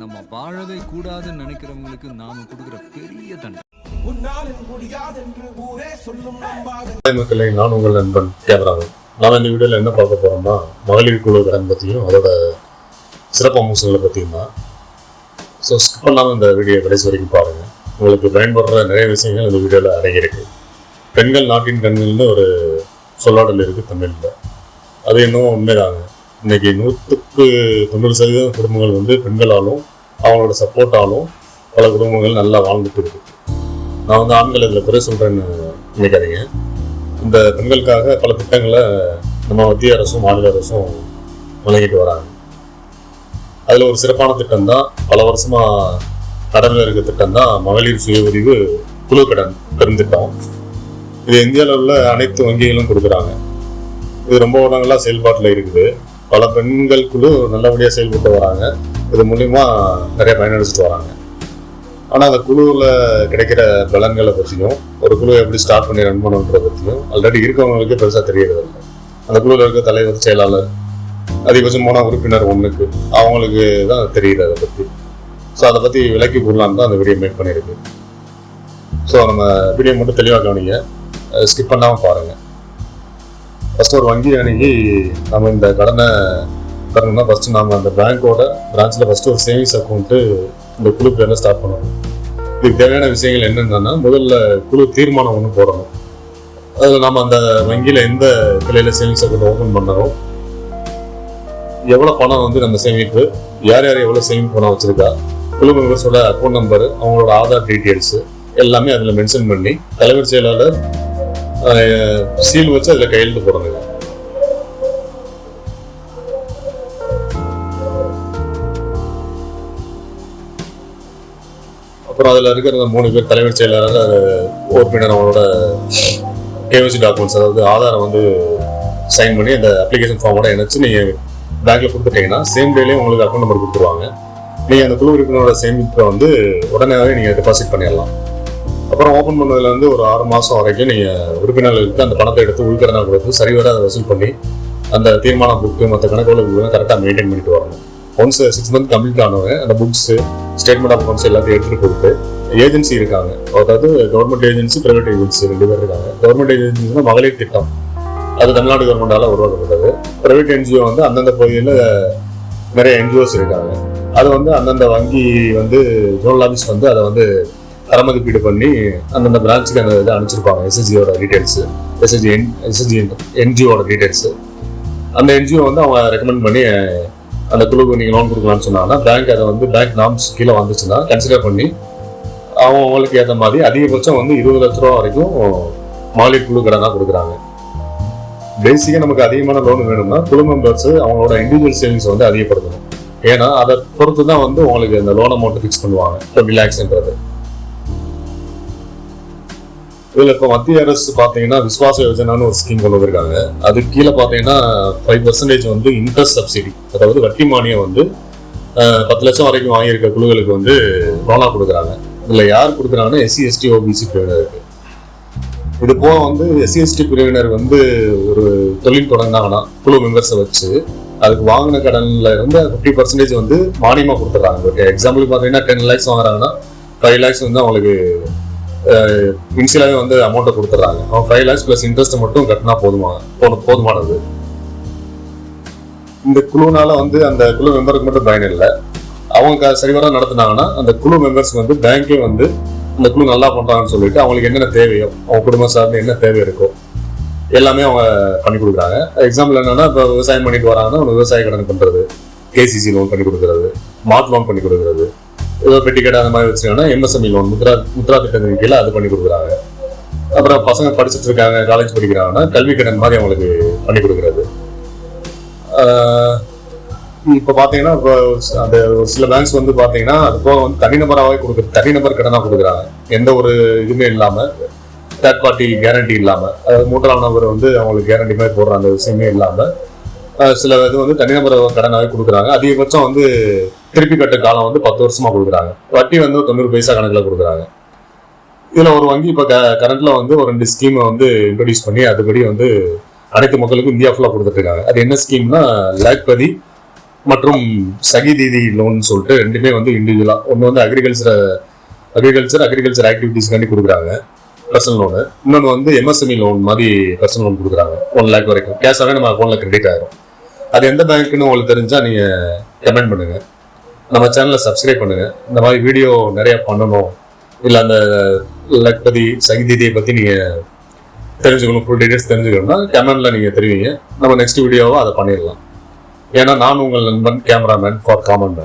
நம்ம வாழவே கூடாதுன்னு நினைக்கிறவங்களுக்கு நாம கொடுக்குற பெரிய தண்டனை. மக்களை, நான் உங்கள் நண்பன் கேமராமேன். நாம் இந்த வீடியோவில் என்ன பார்க்க போறோம்னா, மகளிர் குழு கடன் பற்றியும் அதோட சிறப்பு அம்சங்களை பற்றியும் தான். ஸோ ஸ்கிப் பண்ணாமல் இந்த வீடியோ கடைசி வரைக்கும் பாருங்கள். உங்களுக்கு பயன்படுற நிறைய விஷயங்கள் இந்த வீடியோவில் அடங்கியிருக்கு. பெண்கள் நாட்டின் கண்கள்னு ஒரு சொல்லாடல் இருக்குது தமிழில். அது இன்னும் உண்மைதாங்க. இன்னைக்கு 100% குடும்பங்கள் வந்து பெண்களாலும் அவங்களோட சப்போர்ட்டாலும் பல குடும்பங்கள் நல்லா வாழ்ந்துட்டு இருக்கு. நான் வந்து ஆண்கள் இதில் குறை சொல்கிறேன்னு நினைக்காதீங்க. இந்த பெண்களுக்காக பல திட்டங்களை நம்ம மத்திய அரசும் மாநில அரசும் வழங்கிட்டு வராங்க. அதில் ஒரு சிறப்பான திட்டம் தான், பல வருஷமாக நடைமுறையில் இருக்க திட்டம் தான் மகளிர் சுய உதவி குழு கடன் பெருந்திட்டம். இது இந்தியாவில் உள்ள அனைத்து வங்கிகளும் கொடுக்குறாங்க. இது ரொம்ப வருடங்களாக செயல்பாட்டில் இருக்குது. பல பெண்கள் குழு நல்லபடியாக செயல்பட்டு வராங்க. இது மூலிமா நிறைய பயனடைச்சிட்டு வராங்க. ஆனால் அந்த குழுவில் கிடைக்கிற பலன்களை பற்றியும், ஒரு குழு எப்படி ஸ்டார்ட் பண்ணி ரன் பண்ணுன்றதை பற்றியும் ஆல்ரெடி இருக்கவங்களுக்கு பெருசாக தெரியறது இல்லை. அந்த குழுவில் இருக்க தலைவர், செயலாளர், அதிகபட்சமான உறுப்பினர் ஒன்றுக்கு அவங்களுக்கு தான் தெரியுது அதை பற்றி. ஸோ அதை பற்றி விளக்கி போடலான்னு தான் அந்த வீடியோ மேக் பண்ணியிருக்கு. ஸோ நம்ம வீடியோ மட்டும் தெளிவாக கவனிங்க, ஸ்கிப் பண்ணாமல் பாருங்கள். ஃபஸ்ட்டு ஒரு வங்கி அணுகி நம்ம இந்த கடனை தரணும்னா ஃபஸ்ட்டு நம்ம அந்த பேங்க்கோட பிரான்ச்சில் ஃபஸ்ட்டு ஒரு சேவிங்ஸ் அக்கௌண்ட்டு இந்த குழு பேரில் ஸ்டார்ட் பண்ணணும். இதுக்கு தேவையான விஷயங்கள் என்னென்னா, முதல்ல குழு தீர்மானம் ஒன்று போடணும். அதில் நம்ம அந்த வங்கியில் எந்த கிளையில் சேவிங்ஸ் அக்கௌண்ட் ஓப்பன் பண்ணுறோம், எவ்வளோ பணம் வந்து நம்ம சேமிப்பு, யார் யார் எவ்வளோ சேமிப்பு பணம் வச்சுருக்கா, குழு மெம்பர்ஸோட அக்கௌண்ட் நம்பரு, அவங்களோட ஆதார் டீட்டெயில்ஸு எல்லாமே அதில் மென்ஷன் பண்ணி தலைவர், செயலாளர் சீல் வச்சு அதில் கையெழுத்து போடணுங்க. அப்புறம் அதில் இருக்கிற 3 பேர், தலைவர், செயலாளர், உறுப்பினர், அவங்களோட கேஒய்சி டாக்குமெண்ட்ஸ், அதாவது ஆதாரம் வந்து சைன் பண்ணி அந்த அப்ளிகேஷன் ஃபார்மோட இணைச்சு நீங்கள் பேங்க்கில் கொடுத்துட்டீங்கன்னா சேம் டேலேயே உங்களுக்கு அக்கௌண்ட் நம்பர் கொடுத்துருவாங்க. நீங்கள் அந்த குழு உறுப்பினரோட சேமிப்பை வந்து உடனேவே நீங்கள் டெபாசிட் பண்ணிடலாம். அப்புறம் ஓப்பன் பண்ணதில் வந்து ஒரு 6 மாதம் வரைக்கும் நீங்கள் உறுப்பினர்களுக்கு அந்த பணத்தை எடுத்து உள்கடனாக கொடுத்து சரிவர அதை வசூல் பண்ணி அந்த தீர்மான புக்கு மற்ற கணக்குகளை கரெக்டாக மெயின்டைன் பண்ணிட்டு வரணும். ஒன்ஸ் 6 மந்த் கம்ப்ளீட் ஆனவங்க அந்த புக்ஸு, ஸ்டேட்மெண்ட் ஆஃப் அக்கௌண்ட்ஸ் எல்லாத்தையும் எடுத்துகிட்டு கொடுத்து, ஏஜென்சி இருக்காங்க, அதாவது கவர்மெண்ட் ஏஜென்சி, பிரைவேட் ஏஜென்சி 2 பேர் இருக்காங்க. கவர்மெண்ட் ஏஜென்சினா மகளிர் திட்டம், அது தமிழ்நாடு கவர்மெண்டால் உருவாக்கப்பட்டது. பிரைவேட் என்ஜிஓ வந்து அந்தந்த பகுதியில் நிறைய என்ஜிஓஸ் இருக்காங்க. அது வந்து அந்தந்த வங்கி வந்து ஜோனல் ஆஃபீஸ் வந்து அதை வந்து தரமதிப்பீடு பண்ணி அந்தந்த பிரான்ச்சுக்கு அந்த இதை அனுப்பிச்சிருப்பாங்க. எஸ்எஸ்ஜியோட டீட்டெயில்ஸு, எஸ்எஸ்ஜி என்ஜிஓட டீட்டெயில்ஸு. அந்த என்ஜிஓ வந்து அவங்க ரெக்கமெண்ட் பண்ணி அந்த குழுக்கு நீங்கள் லோன் கொடுக்கலான்னு சொன்னாங்கன்னா பேங்க் அதை வந்து பேங்க் நாம்ஸ் கீழே வந்துச்சுன்னா கன்சிடர் பண்ணி அவங்களுக்கு ஏற்ற மாதிரி அதிகபட்சம் வந்து 20 லட்ச ரூபா வரைக்கும் மகளிர் குழு கடனாக கொடுக்குறாங்க. பேசிக்காக நமக்கு அதிகமான லோன் வேணும்னா குழு மெம்பர்ஸ் அவங்களோட இண்டிவிஜுவல் சேவிங்ஸ் வந்து அதிகப்படுத்தணும். ஏன்னா அதை பொறுத்து தான் வந்து உங்களுக்கு இந்த லோன் அமௌண்ட் ஃபிக்ஸ் பண்ணுவாங்க. 20 lakhsன்றது. இதில் இப்போ மத்திய அரசு பார்த்தீங்கன்னா விஸ்வாச யோஜனான்னு ஒரு ஸ்கீம் கொண்டு வந்திருக்காங்க. அது கீழே பார்த்தீங்கன்னா 5% வந்து இன்ட்ரெஸ்ட் சப்சிடி, அதாவது வட்டி மானியம் வந்து 10 லட்சம் வரைக்கும் வாங்கியிருக்க குழுக்களுக்கு வந்து லோனாக கொடுக்குறாங்க. இதில் யார் கொடுக்குறாங்கன்னா SC, ST, OBC பிரிவினருக்கு. இது போக வந்து SC, ST பிரிவினர் வந்து ஒரு தொழில் தொடங்கினாங்கன்னா குழு மெம்பர்ஸை வச்சு அதுக்கு வாங்கின கடனில் இருந்து 50% வந்து மானியமாக கொடுத்துட்றாங்க. ஓகே, எக்ஸாம்பிள் பார்த்தீங்கன்னா 10 lakhs வாங்குறாங்கன்னா 5 lakhs வந்து அவங்களுக்கு இன்சியலாகவே வந்து அமௌண்ட்டை கொடுத்துட்றாங்க. அவங்க 5 lakhs ப்ளஸ் இன்ட்ரெஸ்ட்டை மட்டும் கட்டினா போதுமானது. இந்த குழுனால வந்து அந்த குழு மெம்பருக்கு மட்டும் பயன் இல்லை. அவங்க சரிவர நடத்தினாங்கன்னா அந்த குழு மெம்பர்ஸ்க்கு வந்து பேங்கே வந்து அந்த குழு நல்லா பண்ணுறாங்கன்னு சொல்லிட்டு அவங்களுக்கு என்னென்ன தேவையோ, அவங்க குடும்பம் சார்ந்து என்ன தேவை இருக்கோ எல்லாமே அவங்க பண்ணி கொடுக்குறாங்க. எக்ஸாம்பிள் என்னன்னா, இப்போ விவசாயம் பண்ணிட்டு வராங்கன்னா அவங்க விவசாய கடன் பண்ணுறது, KCC லோன் பண்ணி கொடுக்குறது, மார்ட் லோன் பண்ணி கொடுக்குறது, ஏதோ பெட்டி கடை அந்த மாதிரி வச்சுருக்காங்கன்னா MSME லோன், முத்ரா திட்டத்தின் கீழே அது பண்ணி கொடுக்குறாங்க. அப்புறம் பசங்க படிச்சுட்டு இருக்காங்க, காலேஜ் படிக்கிறாங்கன்னா கல்வி கடன் மாதிரி அவங்களுக்கு பண்ணி கொடுக்குறது. இப்போ பார்த்தீங்கன்னா இப்போ அந்த சில பேங்க்ஸ் வந்து பார்த்தீங்கன்னா அது போக வந்து தனிநபராகவே தனிநபர் கடனாக கொடுக்குறாங்க. எந்த ஒரு இதுவுமே இல்லாமல், தேர்ட் பார்ட்டி கேரண்டி இல்லாமல், அதாவது 3ஆம் நபர் வந்து அவங்களுக்கு கேரண்டி மாதிரி போடுற அந்த விஷயமே இல்லாமல் சில இது வந்து தனிநபர் கடனாகவே கொடுக்குறாங்க. அதிகபட்சம் வந்து திருப்பி கட்ட காலம் வந்து 10 வருஷமா கொடுக்குறாங்க. வட்டி வந்து 90 பைசா கணக்கில் கொடுக்குறாங்க. இதில் ஒரு வங்கி இப்போ கரண்ட்ல வந்து ஒரு 2 ஸ்கீமை வந்து இன்ட்ரோடியூஸ் பண்ணி அதுபடி வந்து அனைத்து மக்களுக்கும் இந்தியா ஃபுல்லாக கொடுத்துட்டு இருக்காங்க. அது என்ன ஸ்கீம்னா லாக்பதி மற்றும் சகிதீதி லோன் சொல்லிட்டு ரெண்டுமே வந்து இண்டிவிஜுவலா, ஒன்று வந்து அக்ரிகல்ச்சர் ஆக்டிவிட்டிஸ்க்காண்டி கொடுக்குறாங்க பர்சனல் லோனு, இன்னொன்று வந்து எம்எஸ்எம்இ லோன் மாதிரி பர்சனல் லோன் கொடுக்குறாங்க 1 lakh வரைக்கும் கேஷாகவே நம்ம அக்கௌண்ட்ல கிரெடிட் ஆயிரும். அது எந்த பேங்க்னு உங்களுக்கு தெரிஞ்சா நீங்க கமெண்ட் பண்ணுங்க, நம்ம சேனலை சப்ஸ்கிரைப் பண்ணுங்க. இந்த மாதிரி வீடியோ நிறைய பண்ணணும், இல்லை அந்த லக்பதி சகிதீதியை பத்தி நீங்க தெரிஞ்சுக்கணும், ஃபுல் டீடைல்ஸ் தெரிஞ்சுக்கணும்னா கமெண்ட்ல நீங்க தெரிவிங்க, நம்ம நெக்ஸ்ட் வீடியோவா அதை பண்ணிடலாம். ஏன்னா நான் உங்கள் நண்பன் கேமராமேன் ஃபார் காமன் மேன்.